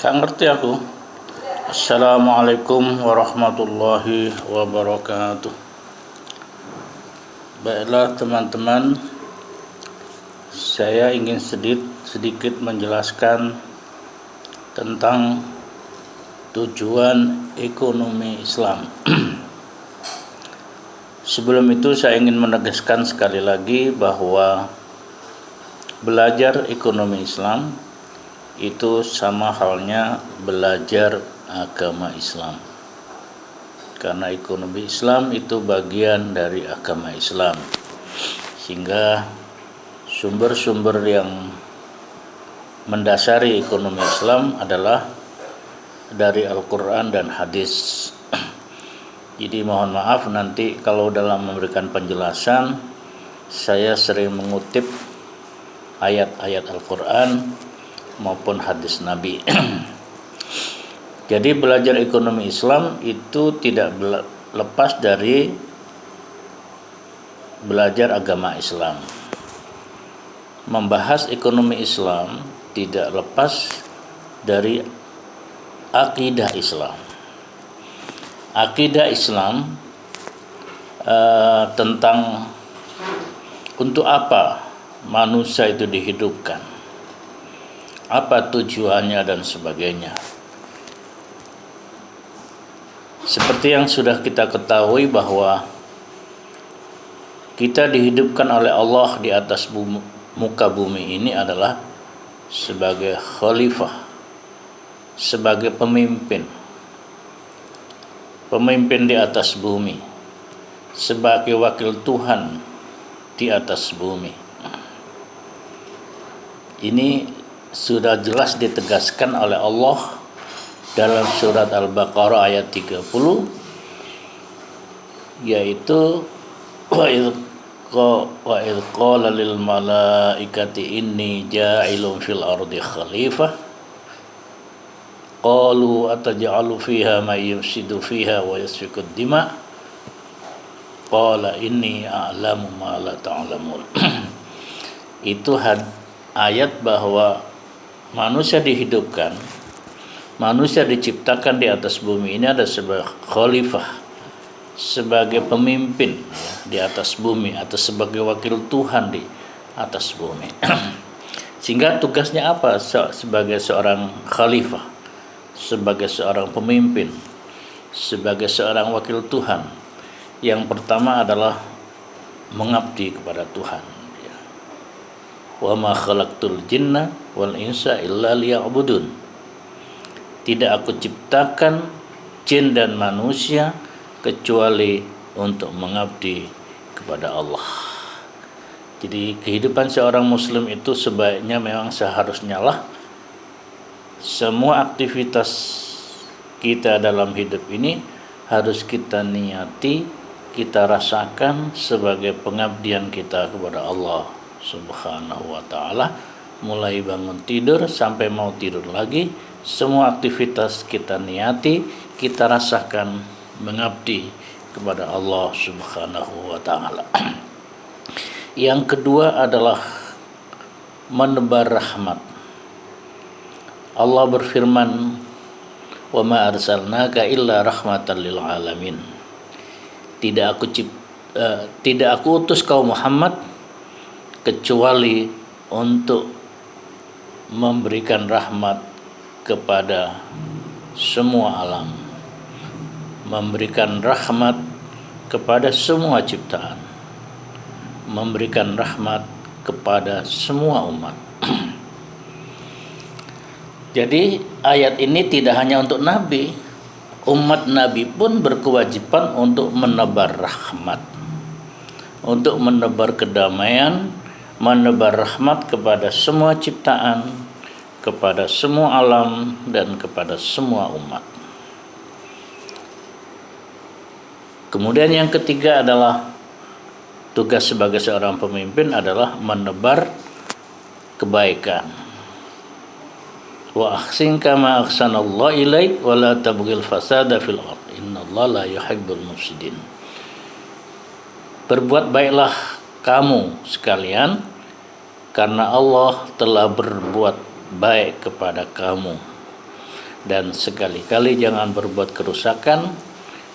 Gak ngerti aku. Assalamualaikum warahmatullahi wabarakatuh. Baiklah teman-teman, saya ingin sedikit menjelaskan tentang tujuan ekonomi Islam. Sebelum itu saya ingin menegaskan sekali lagi bahwa belajar ekonomi Islam itu sama halnya belajar agama Islam, karena ekonomi Islam itu bagian dari agama Islam, sehingga sumber-sumber yang mendasari ekonomi Islam adalah dari Al-Quran dan hadis. Jadi mohon maaf nanti kalau dalam memberikan penjelasan saya sering mengutip ayat-ayat Al-Quran maupun hadis Nabi. Jadi belajar ekonomi Islam itu tidak lepas dari belajar agama Islam. Membahas ekonomi Islam tidak lepas dari akidah Islam. Akidah Islam tentang untuk apa manusia itu dihidupkan, apa tujuannya dan sebagainya. Seperti yang sudah kita ketahui bahwa kita dihidupkan oleh Allah di atas muka bumi ini adalah sebagai khalifah, sebagai pemimpin di atas bumi, sebagai wakil Tuhan di atas bumi. Ini sudah jelas ditegaskan oleh Allah dalam surat Al-Baqarah ayat 30, yaitu wa idh qala lil malaikati inni ja'ilun fil ardi khalifah qalu ataj'alu fiha may yufsidu fiha wa yasfiku ad-dima qala inni a'lamu ma la ta'lamun. Itu ayat bahwa manusia dihidupkan, manusia diciptakan di atas bumi ini ada sebagai khalifah, sebagai pemimpin di atas bumi, atau sebagai wakil Tuhan di atas bumi. Sehingga tugasnya apa sebagai seorang khalifah, sebagai seorang pemimpin, sebagai seorang wakil Tuhan? Yang pertama adalah mengabdi kepada Tuhan. Wa ma khalaqtul jinna wal insa illa liya'budun. Tidak aku ciptakan jin dan manusia kecuali untuk mengabdi kepada Allah. Jadi kehidupan seorang muslim itu sebaiknya memang seharusnya lah semua aktivitas kita dalam hidup ini harus kita niati, kita rasakan sebagai pengabdian kita kepada Allah Subhanahu wa ta'ala. Mulai bangun tidur sampai mau tidur lagi, semua aktivitas kita niati, kita rasakan mengabdi kepada Allah Subhanahu wa ta'ala. Yang kedua adalah menebar rahmat. Allah berfirman, wa ma arsalnaka illa rahmatan lil alamin. Tidak aku utus kau Muhammad kecuali untuk memberikan rahmat kepada semua alam, memberikan rahmat kepada semua ciptaan, memberikan rahmat kepada semua umat. Jadi ayat ini tidak hanya untuk Nabi, umat Nabi pun berkewajiban untuk menebar rahmat, untuk menebar kedamaian, menebar rahmat kepada semua ciptaan, kepada semua alam, dan kepada semua umat. Kemudian yang ketiga adalah tugas sebagai seorang pemimpin adalah menebar kebaikan. Wa ahsin kama ahsanallahu ilaik wa la tabghil fasada fil ard innallaha la yuhibbul mufsidin. Berbuat baiklah kamu sekalian karena Allah telah berbuat baik kepada kamu. dan sekali-kali jangan berbuat kerusakan,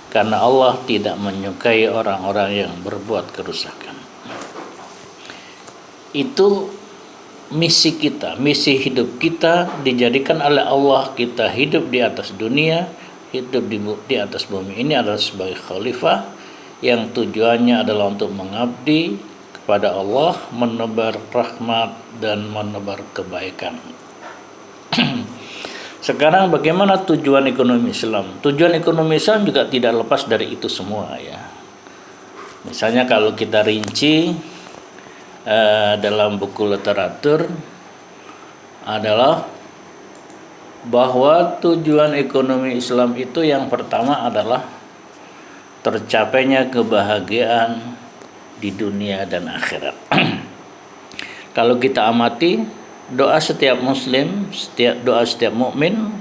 karena Allah tidak menyukai orang-orang yang berbuat kerusakan. Itu misi kita, misi hidup kita dijadikan oleh Allah. Kita hidup di atas dunia, hidup di atas bumi ini adalah sebagai khalifah yang tujuannya adalah untuk mengabdi kepada Allah, menebar rahmat dan menebar kebaikan. Sekarang bagaimana tujuan ekonomi Islam? Tujuan ekonomi Islam juga tidak lepas dari itu semua ya. Misalnya kalau kita rinci dalam buku literatur adalah bahwa tujuan ekonomi Islam itu yang pertama adalah tercapainya kebahagiaan di dunia dan akhirat. Kalau kita amati doa setiap muslim, doa setiap mukmin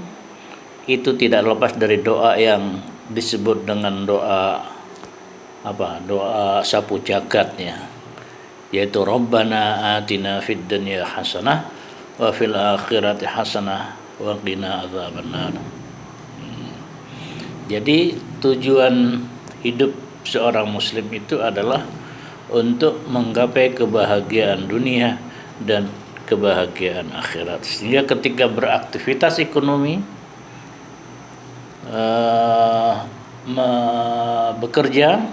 itu tidak lepas dari doa yang disebut dengan doa sapu jagatnya, yaitu Rabbana atina fid dunya hasanah wa fil akhirati hasanah wa qina adzabannar. Jadi tujuan hidup seorang muslim itu adalah untuk menggapai kebahagiaan dunia dan kebahagiaan akhirat. Sehingga ketika beraktivitas ekonomi, bekerja,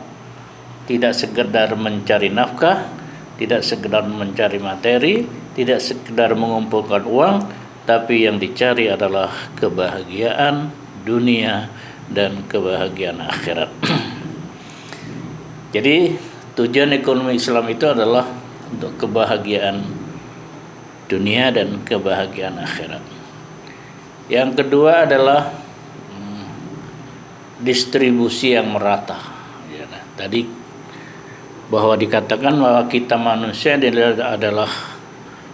tidak sekedar mencari nafkah, tidak sekedar mencari materi, tidak sekedar mengumpulkan uang, tapi yang dicari adalah kebahagiaan dunia dan kebahagiaan akhirat. Jadi tujuan ekonomi Islam itu adalah untuk kebahagiaan dunia dan kebahagiaan akhirat. Yang kedua adalah distribusi yang merata. Ya, tadi bahwa dikatakan bahwa kita manusia adalah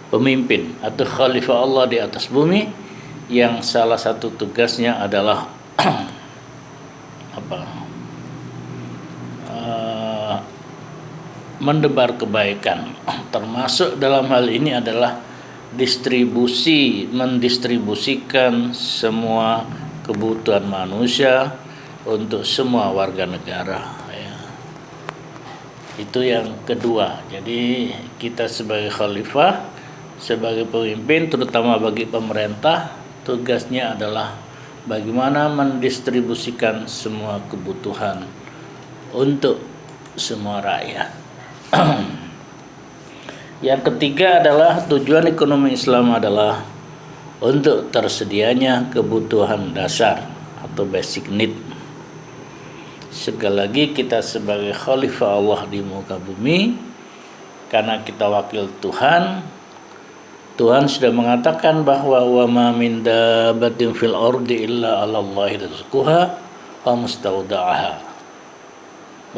pemimpin atau khalifah Allah di atas bumi, yang salah satu tugasnya adalah mendebar kebaikan. Termasuk dalam hal ini adalah mendistribusikan semua kebutuhan manusia untuk semua warga negara ya. Itu yang kedua. Jadi kita sebagai khalifah, sebagai pemimpin, terutama bagi pemerintah, tugasnya adalah bagaimana mendistribusikan semua kebutuhan untuk semua rakyat. Yang ketiga adalah tujuan ekonomi Islam adalah untuk tersedianya kebutuhan dasar atau basic need. Sekali lagi kita sebagai khalifah Allah di muka bumi, karena kita wakil Tuhan, Tuhan sudah mengatakan bahwa wa ma min dabbatin fil ardi illa 'alallahi rizquha wa mustawda'aha,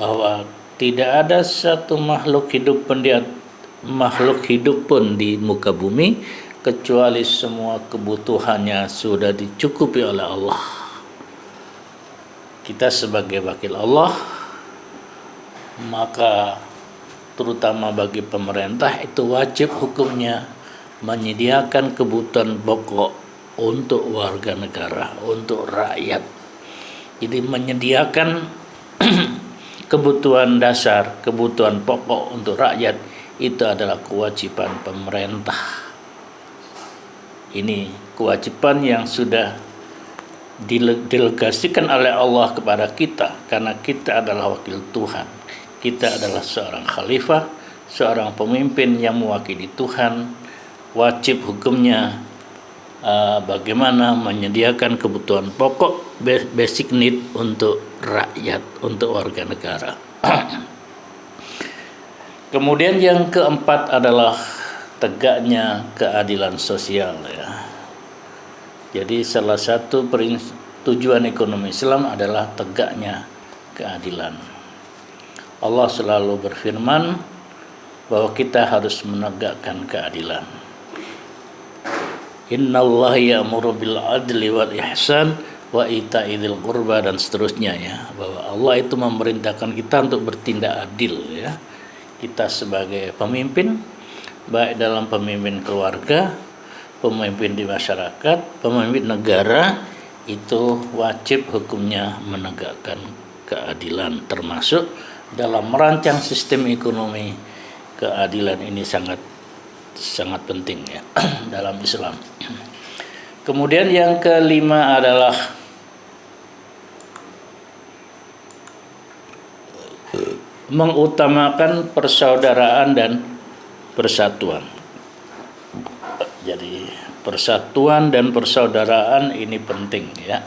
bahwa tidak ada satu makhluk hidup pun di muka bumi kecuali semua kebutuhannya sudah dicukupi oleh Allah. Kita sebagai wakil Allah, maka terutama bagi pemerintah itu wajib hukumnya menyediakan kebutuhan pokok untuk warga negara, untuk rakyat. Jadi menyediakan kebutuhan dasar, kebutuhan pokok untuk rakyat itu adalah kewajiban pemerintah. Ini kewajiban yang sudah didelegasikan oleh Allah kepada kita, karena kita adalah wakil Tuhan. Kita adalah seorang khalifah, seorang pemimpin yang mewakili Tuhan. Wajib hukumnya bagaimana menyediakan kebutuhan pokok, basic need untuk rakyat, untuk warga negara. Kemudian yang keempat adalah tegaknya keadilan sosial ya. Jadi salah satu tujuan ekonomi Islam adalah tegaknya keadilan. Allah selalu berfirman bahwa kita harus menegakkan keadilan. Innallaha ya'muru bil adli wal ihsan wa ita'i dzil qurba, dan seterusnya ya, bahwa Allah itu memerintahkan kita untuk bertindak adil ya. Kita sebagai pemimpin, baik dalam pemimpin keluarga, pemimpin di masyarakat, pemimpin negara, itu wajib hukumnya menegakkan keadilan, termasuk dalam merancang sistem ekonomi. Keadilan ini sangat penting ya dalam Islam. Kemudian yang kelima adalah mengutamakan persaudaraan dan persatuan. Jadi persatuan dan persaudaraan ini penting ya.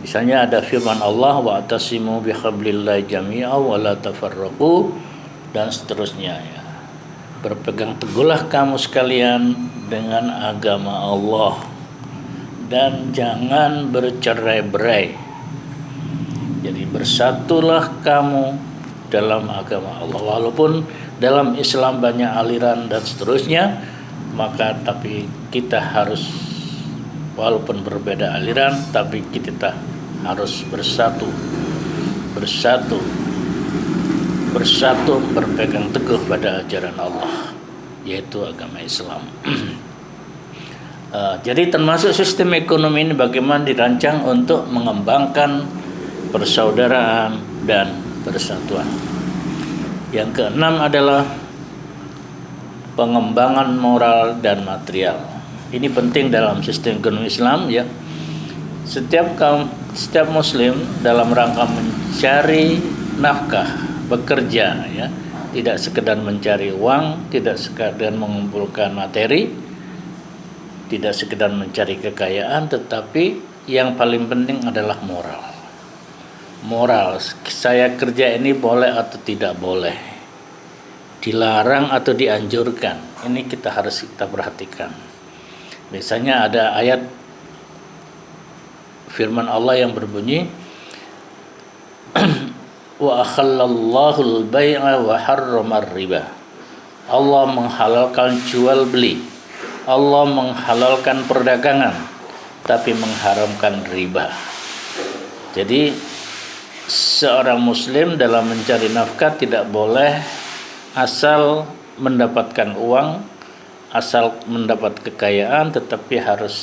Misalnya ada firman Allah, wa'tasimu bihablillahi jami'a wa la tafarraqu, dan seterusnya ya. Berpegang teguhlah kamu sekalian dengan agama Allah dan jangan bercerai-berai. Jadi bersatulah kamu dalam agama Allah. Walaupun dalam Islam banyak aliran dan seterusnya, maka tapi kita harus, walaupun berbeda aliran, tapi kita harus bersatu berpegang teguh pada ajaran Allah, yaitu agama Islam. Jadi termasuk sistem ekonomi ini bagaimana dirancang untuk mengembangkan persaudaraan dan persatuan. Yang keenam adalah pengembangan moral dan material. Ini penting dalam sistem ekonomi Islam ya. Setiap muslim dalam rangka mencari nafkah, bekerja ya, tidak sekedar mencari uang, tidak sekedar mengumpulkan materi, tidak sekedar mencari kekayaan, tetapi yang paling penting adalah moral. Moral, saya kerja ini boleh atau tidak boleh, dilarang atau dianjurkan, ini harus kita perhatikan. Misalnya ada ayat firman Allah yang berbunyi wa akhallallahu al-bai'a wa harrama riba. Allah menghalalkan jual beli, Allah menghalalkan perdagangan, tapi mengharamkan riba. Jadi seorang muslim dalam mencari nafkah tidak boleh asal mendapatkan uang, asal mendapat kekayaan, tetapi harus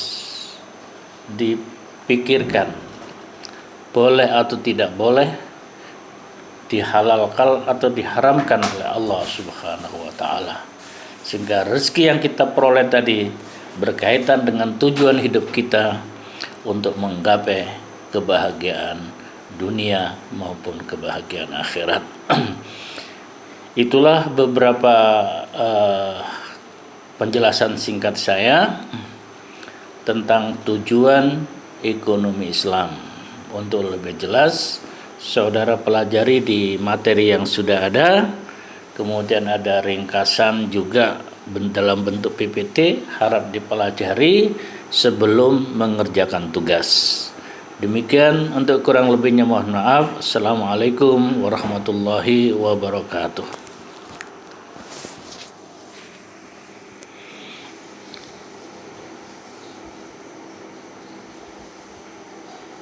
dipikirkan boleh atau tidak boleh, dihalalkan atau diharamkan oleh Allah Subhanahu wa taala. Sehingga rezeki yang kita peroleh tadi berkaitan dengan tujuan hidup kita untuk menggapai kebahagiaan dunia maupun kebahagiaan akhirat. Itulah beberapa penjelasan singkat saya tentang tujuan ekonomi Islam. Untuk lebih jelas, saudara pelajari di materi yang sudah ada. Kemudian ada ringkasan juga dalam bentuk PPT, harap dipelajari sebelum mengerjakan tugas. Demikian, untuk kurang lebihnya mohon maaf. Assalamualaikum warahmatullahi wabarakatuh.